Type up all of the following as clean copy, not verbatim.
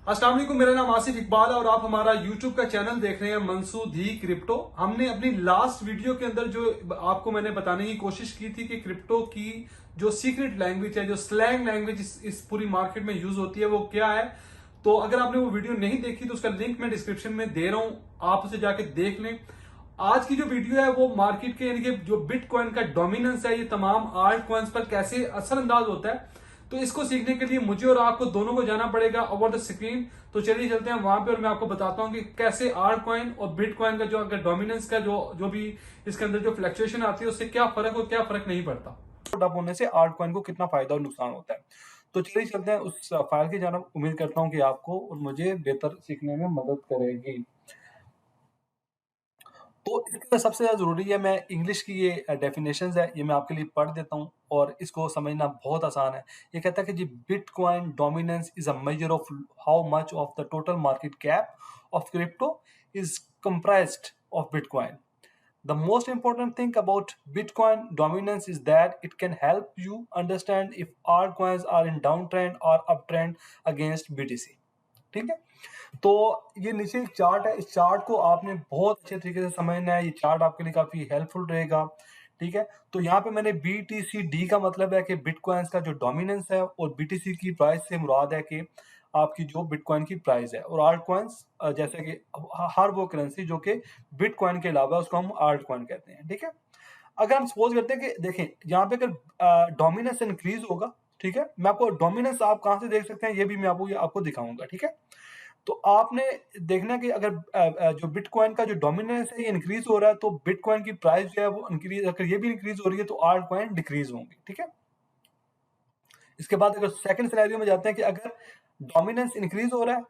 अस्सलाम वालेकुम, मेरा नाम आसिफ इकबाल है और आप हमारा YouTube का चैनल देख रहे हैं मंसूद ही क्रिप्टो। हमने अपनी लास्ट वीडियो के अंदर जो आपको मैंने बताने की कोशिश की थी कि क्रिप्टो की जो सीक्रेट लैंग्वेज है, जो स्लैंग लैंग्वेज इस पूरी मार्केट में यूज होती है, वो क्या है। तो अगर आपने वो वीडियो नहीं देखी तो उसका लिंक मैं डिस्क्रिप्शन में दे रहा हूं, आप उसे जाके देख लें। आज की जो वीडियो है वो मार्केट के यानी कि जो बिटकॉइन का डोमिनेंस है, ये तमाम आल्ट कॉइन्स पर कैसे असरअंदाज होता है, तो इसको सीखने के लिए मुझे और आपको दोनों को जाना पड़ेगा ओवर द स्क्रीन। तो चलिए चलते हैं वहां पे और मैं आपको बताता हूं कि कैसे आल्ट कॉइन और बिटकॉइन का जो अगर डोमिनेंस का जो भी इसके अंदर जो फ्लक्चुएशन आती है उससे क्या फर्क और क्या फर्क नहीं पड़ता, डब होने से आल्ट कॉइन को कितना फायदा और नुकसान होता है। तो चलिए चलते हैं उस फाइल की जानब। उम्मीद करता हूं कि आपको और मुझे बेहतर सीखने में मदद करेगी। तो इसके लिए सबसे ज़्यादा ज़रूरी है, मैं इंग्लिश की ये डेफिनेशंस है, ये मैं आपके लिए पढ़ देता हूँ और इसको समझना बहुत आसान है। ये कहता है कि जी Bitcoin dominance is a measure of how much of the total market cap of crypto is comprised of Bitcoin. The most important thing about Bitcoin dominance is that it can help you understand if altcoins are in downtrend or uptrend against BTC. ठीक है, तो ये नीचे एक chart है, इस chart को आपने बहुत अच्छे तरीके से समझना है। ये चार्ट आपके लिए काफी हेल्पफुल रहेगा। ठीक है, तो यहाँ पे मैंने BTCD का मतलब है कि बिटकॉइंस का जो डोमिनेंस है, और BTC की प्राइस से मुराद है कि आपकी जो बिटकॉइन की प्राइस है। और आल्ट कॉइन्स जैसे कि हर वो करेंसी जो कि बिटकॉइन के अलावा उसको हम आल्ट कॉइन कहते हैं। ठीक है, अगर हम सपोज करते हैं कि देखें यहाँ पे अगर डोमिनेंस इंक्रीज होगा, ठीक है, मैं आपको डोमिनेंस आप कहाँ से देख सकते हैं ये भी मैं आपको दिखाऊंगा। ठीक है, तो आपने देखना है कि अगर जो बिटकॉइन का जो डोमिनेंस है ये इंक्रीज हो रहा है, तो बिटकॉइन की प्राइस जो है वो इंक्रीज, अगर ये भी इंक्रीज हो रही है तो आल्ट कॉइन डिक्रीज होंगे। ठीक है, इसके बाद अगर सेकंड सिनेरियो में जाते हैं कि अगर डोमिनेंस इंक्रीज हो रहा है,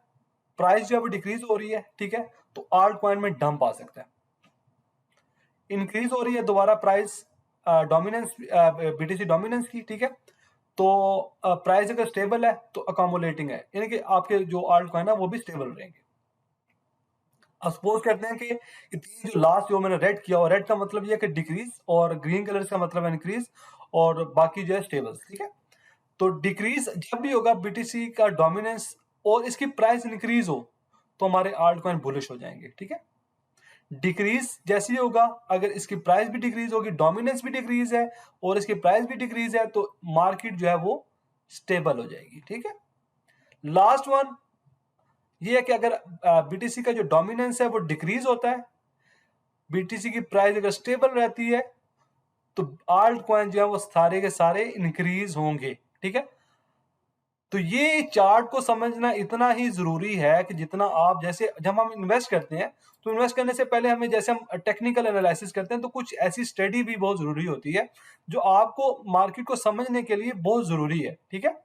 प्राइस जो है वो डिक्रीज हो रही है, ठीक है, तो आल्ट कॉइन में डंप आ सकता है। इंक्रीज हो रही है दोबारा प्राइस डोमिनेंस BTC डोमिनेंस की, ठीक है, तो प्राइस अगर स्टेबल है तो अकोमोलेटिंग है, यानी कि आपके जो आल्ट कॉइन है वो भी स्टेबल रहेंगे। अब सपोज करते हैं कि तीन जो लास्ट जो मैंने रेड किया, और रेड का मतलब ये है कि डिक्रीज, और ग्रीन कलर का मतलब है इंक्रीज, और बाकी जो है स्टेबल। ठीक है, तो डिक्रीज जब भी होगा BTC का डोमिनेंस और इसकी प्राइस इंक्रीज हो तो हमारे आल्ट कॉइन बुलिश हो जाएंगे। ठीक है, डिक्रीज जैसे ही होगा, अगर इसकी प्राइस भी डिक्रीज होगी, डोमिनेंस भी डिक्रीज है और इसकी प्राइस भी डिक्रीज है, तो मार्केट जो है वो स्टेबल हो जाएगी। ठीक है, लास्ट वन ये है कि अगर BTC का जो डोमिनेंस है वो डिक्रीज होता है, BTC की प्राइस अगर स्टेबल रहती है, तो आल्ट कॉइन जो है वो सारे के सारे इंक्रीज होंगे। ठीक है, तो ये चार्ट को समझना इतना ही जरूरी है कि जितना आप, जैसे जब हम इन्वेस्ट करते हैं तो इन्वेस्ट करने से पहले हमें, जैसे हम टेक्निकल एनालिसिस करते हैं, तो कुछ ऐसी स्टडी भी बहुत जरूरी होती है जो आपको मार्केट को समझने के लिए बहुत जरूरी है। ठीक है,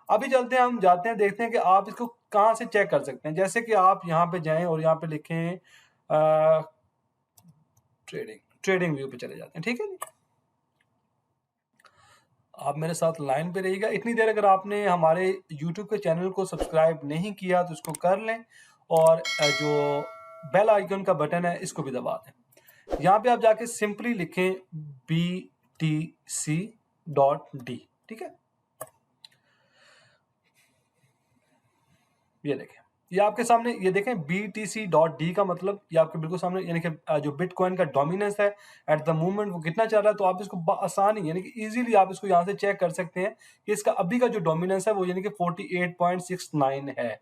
अभी चलते हैं, हम जाते हैं, देखते हैं कि आप इसको कहाँ से चेक कर सकते हैं। जैसे कि आप यहाँ पे जाएं और यहाँ पे लिखें ट्रेडिंग व्यू पे चले जाते हैं। ठीक है, आप मेरे साथ लाइन पे रहिएगा। इतनी देर अगर आपने हमारे YouTube के चैनल को सब्सक्राइब नहीं किया तो इसको कर लें, और जो बेल आइकन का बटन है इसको भी दबा दें। यहाँ पे आप जाके सिंपली लिखें BTC.D। ठीक है, ये देखें, ये आपके सामने, ये देखें BTC.D का मतलब ये आपके बिल्कुल सामने, यानी कि जो बिटकॉइन का डोमिनेंस है एट द मोमेंट वो कितना चल रहा है। तो आप इसको आसानी, यानी कि इजीली आप इसको यहाँ से चेक कर सकते हैं कि इसका अभी का जो डोमिनेंस है वो यानी कि 48.69 है।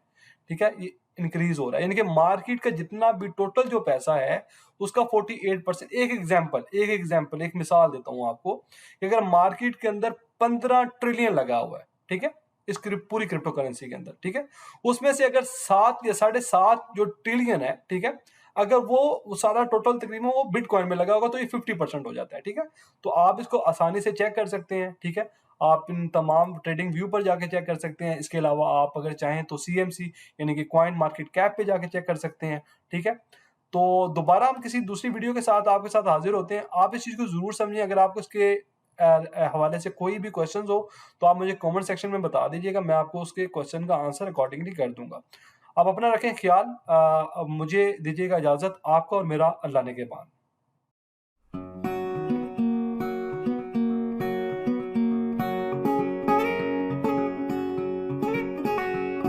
ठीक है, ये इंक्रीज हो रहा है, यानी कि मार्केट का जितना भी टोटल जो पैसा है उसका 48%। एक मिसाल देता हूँ आपको कि अगर मार्केट के अंदर 15 ट्रिलियन लगा हुआ है, ठीक है, इस पूरी क्रिप्टो करेंसी के अंदर, ठीक है, उसमें से अगर 7 या 7.5 जो ट्रिलियन है, ठीक है, अगर वो सारा टोटल तकरीबन वो बिटकॉइन में लगा होगा तो ये 50% हो जाता है। ठीक है, तो आप इसको आसानी से चेक कर सकते हैं। ठीक है, आप इन तमाम ट्रेडिंग व्यू पर जाके चेक कर सकते हैं। इसके अलावा आप अगर चाहें तो CMC यानी कि कॉइन मार्केट कैप पे जाके चेक कर सकते हैं। ठीक है, तो दोबारा हम किसी दूसरी वीडियो के साथ आपके साथ हाजिर होते हैं। आप इस चीज़ को जरूर समझें। अगर आपको इसके हवाले से कोई भी क्वेश्चन हो तो आप मुझे कमेंट सेक्शन में बता दीजिएगा, मैं आपको उसके क्वेश्चन का आंसर अकॉर्डिंगली कर दूंगा। आप अपना रखें ख्याल, मुझे दीजिएगा इजाजत। आपका और मेरा अल्लाह ने के बाद।